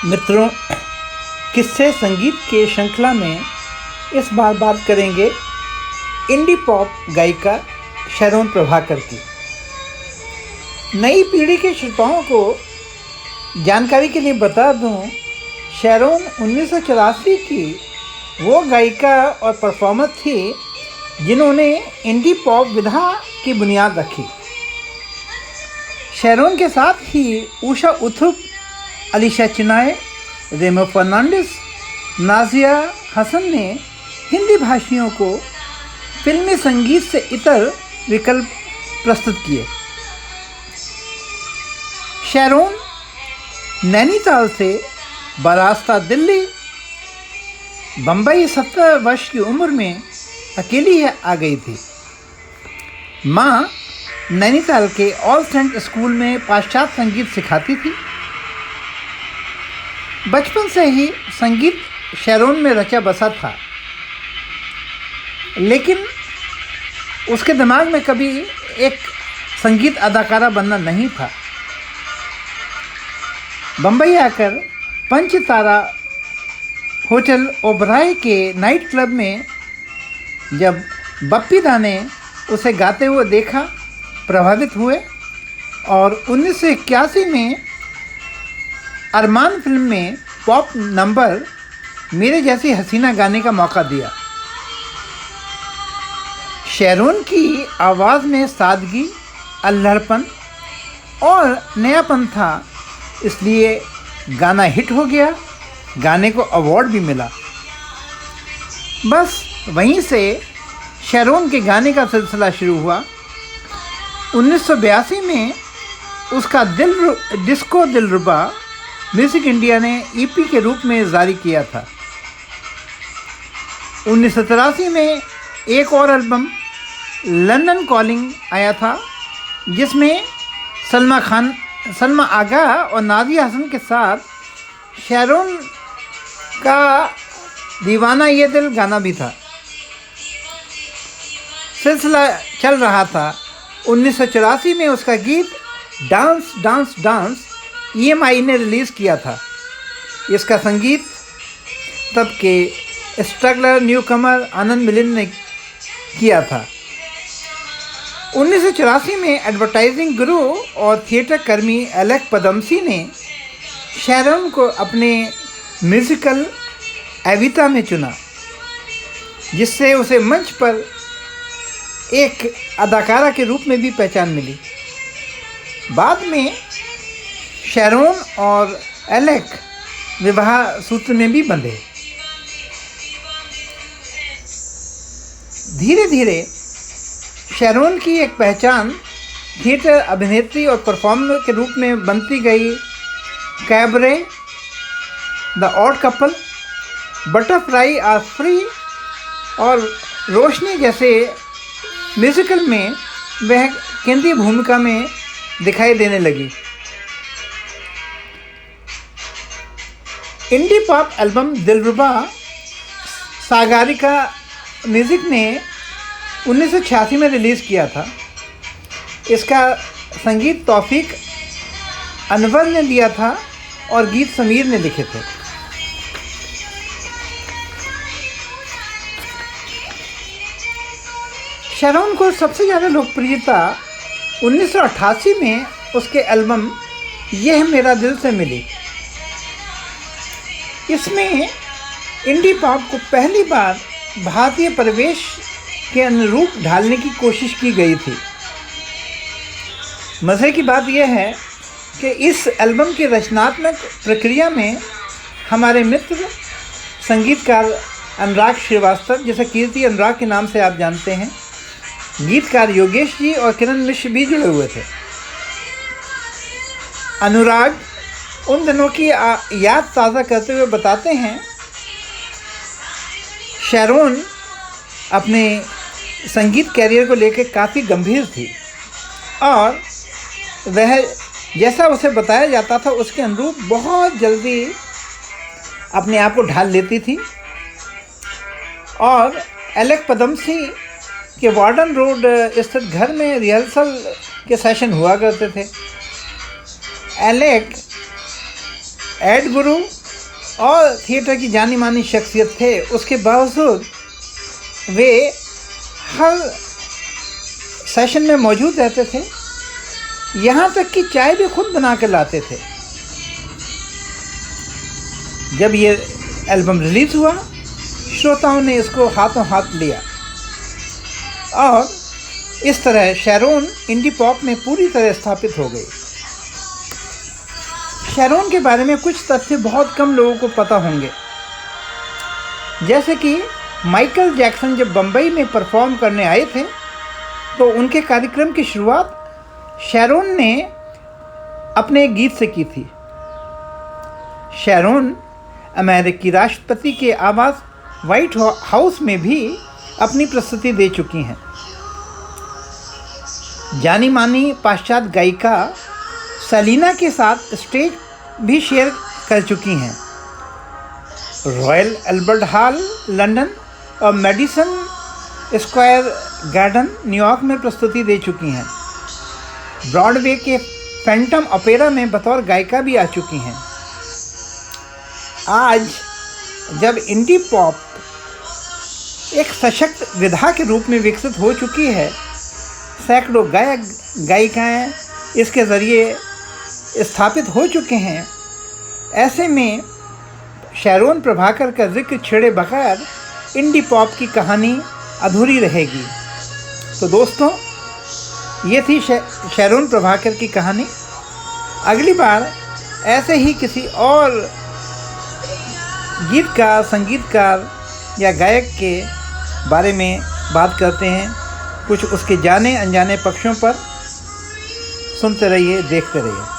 मित्रों, किस्से संगीत के श्रृंखला में इस बार बात करेंगे इंडी पॉप गायिका शैरोन प्रभाकर की। नई पीढ़ी के श्रोताओं को जानकारी के लिए बता दूं, शैरोन 1984 की वो गायिका और परफॉर्मर थी जिन्होंने इंडी पॉप विधा की बुनियाद रखी। शैरोन के साथ ही उषा उथुप, अलीशा चिनाय, रेमो फर्नांडिस, नाजिया हसन ने हिंदी भाषियों को फिल्मी संगीत से इतर विकल्प प्रस्तुत किए। शैरोन नैनीताल से बरास्ता दिल्ली, बम्बई 17 वर्ष की उम्र में अकेली आ गई थी। माँ नैनीताल के ऑल सेंट स्कूल में पाश्चात्य संगीत सिखाती थी। बचपन से ही संगीत शैरोन में रचा बसा था, लेकिन उसके दिमाग में कभी एक संगीत अदाकारा बनना नहीं था। बम्बई आकर पंचतारा होटल ओबराय के नाइट क्लब में जब बप्पी दा ने उसे गाते हुए देखा, प्रभावित हुए और 1981 में अरमान फिल्म में पॉप नंबर मेरे जैसी हसीना गाने का मौका दिया। शैरोन की आवाज़ में सादगी, अल्हड़पन और नयापन था, इसलिए गाना हिट हो गया। गाने को अवार्ड भी मिला। बस वहीं से शैरोन के गाने का सिलसिला शुरू हुआ। 1982 में उसका डिस्को दिलरुबा म्यूजिक इंडिया ने ईपी के रूप में जारी किया था। 1983 में एक और एल्बम लंदन कॉलिंग आया था, जिसमें सलमा आगा और नादिया हसन के साथ शैरोन का दीवाना ये दिल गाना भी था। सिलसिला चल रहा था। 1984 में उसका गीत डांस डांस डांस EMI ने रिलीज़ किया था। इसका संगीत तब के स्ट्रगलर न्यूकमर आनंद मिलिंद ने किया था। 1984 में एडवर्टाइजिंग गुरु और थिएटर कर्मी एलेक पदमसी ने शैरोन को अपने म्यूजिकल एविता में चुना, जिससे उसे मंच पर एक अदाकारा के रूप में भी पहचान मिली। बाद में शैरोन और एलेक विवाह सूत्र में भी बंधे। धीरे धीरे शैरोन की एक पहचान थिएटर अभिनेत्री और परफॉर्मर के रूप में बनती गई। Cabaret, the odd couple, butterfly are free और रोशनी जैसे म्यूजिकल में वह केंद्रीय भूमिका में दिखाई देने लगी। इंडी पॉप एल्बम दिलरुबा सागारिका म्यूज़िक ने 1986 में रिलीज़ किया था। इसका संगीत तौफीक अनवर ने दिया था और गीत समीर ने लिखे थे। शैरोन को सबसे ज़्यादा लोकप्रियता 1988 में उसके एल्बम यह मेरा दिल से मिली। इसमें इंडी पॉप को पहली बार भारतीय परिवेश के अनुरूप ढालने की कोशिश की गई थी। मज़े की बात यह है कि इस एल्बम की रचनात्मक प्रक्रिया में हमारे मित्र संगीतकार अनुराग श्रीवास्तव, जिसे कीर्ति अनुराग के नाम से आप जानते हैं, गीतकार योगेश जी और किरण मिश्र भी जुड़े हुए थे। अनुराग उन दिनों की याद ताज़ा करते हुए बताते हैं, शैरोन अपने संगीत कैरियर को लेकर काफ़ी गंभीर थी और वह जैसा उसे बताया जाता था उसके अनुरूप बहुत जल्दी अपने आप को ढाल लेती थी। और एलेक पदमसी के वार्डन रोड स्थित घर में रिहर्सल के सेशन हुआ करते थे। एलेक एड गुरु और थिएटर की जानी मानी शख्सियत थे, उसके बावजूद वे हर सेशन में मौजूद रहते थे। यहाँ तक कि चाय भी खुद बना कर लाते थे। जब ये एल्बम रिलीज़ हुआ, श्रोताओं ने इसको हाथों हाथ लिया और इस तरह शैरोन इंडी पॉप में पूरी तरह स्थापित हो गई। शैरोन के बारे में कुछ तथ्य बहुत कम लोगों को पता होंगे, जैसे कि माइकल जैक्सन जब बम्बई में परफॉर्म करने आए थे तो उनके कार्यक्रम की शुरुआत शैरोन ने अपने एक गीत से की थी। शैरोन अमेरिकी राष्ट्रपति के आवास व्हाइट हाउस में भी अपनी प्रस्तुति दे चुकी हैं। जानी मानी पाश्चात्य गायिका सेलिना के साथ स्टेज भी शेयर कर चुकी हैं। रॉयल अल्बर्ट हॉल लंदन और मेडिसन स्क्वायर गार्डन न्यूयॉर्क में प्रस्तुति दे चुकी हैं। ब्रॉडवे के फैंटम ओपेरा में बतौर गायिका भी आ चुकी हैं। आज जब इंडी पॉप एक सशक्त विधा के रूप में विकसित हो चुकी है, सैकड़ों गायक गायिकाएँ इसके ज़रिए स्थापित हो चुके हैं, ऐसे में शैरोन प्रभाकर का जिक्र छेड़े बगैर इंडी पॉप की कहानी अधूरी रहेगी। तो दोस्तों, ये थी शैरोन प्रभाकर की कहानी। अगली बार ऐसे ही किसी और गीतकार, संगीतकार या गायक के बारे में बात करते हैं, कुछ उसके जाने अनजाने पक्षों पर। सुनते रहिए, देखते रहिए।